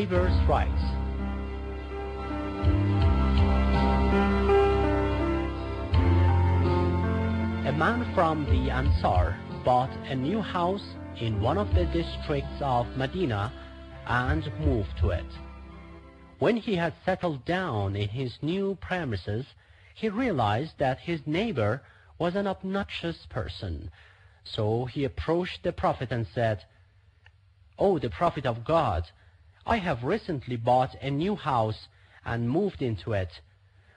neighbor's rights. A man from the Ansar bought a new house in one of the districts of Medina and moved to it. When he had settled down in his new premises, he realized that his neighbor was an obnoxious person. So he approached the Prophet and said, "O the Prophet of God, I have recently bought a new house and moved into it,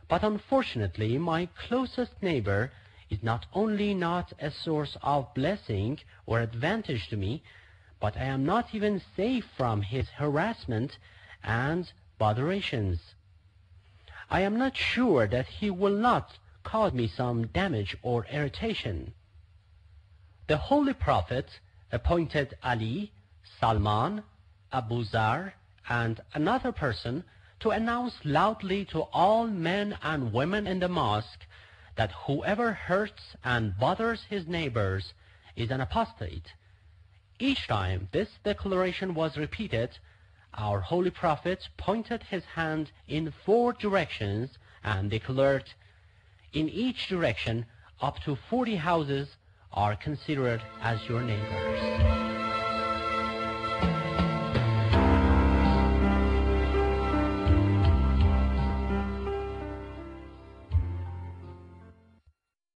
but unfortunately my closest neighbor is not only not a source of blessing or advantage to me, but I am not even safe from his harassment and botherations. I am not sure that he will not cause me some damage or irritation." The Holy Prophet appointed Ali, Salman, Abu Zar, and another person to announce loudly to all men and women in the mosque that whoever hurts and bothers his neighbors is an apostate. Each time this declaration was repeated, our Holy Prophet pointed his hand in 4 directions and declared, "In each direction up to 40 houses are considered as your neighbors."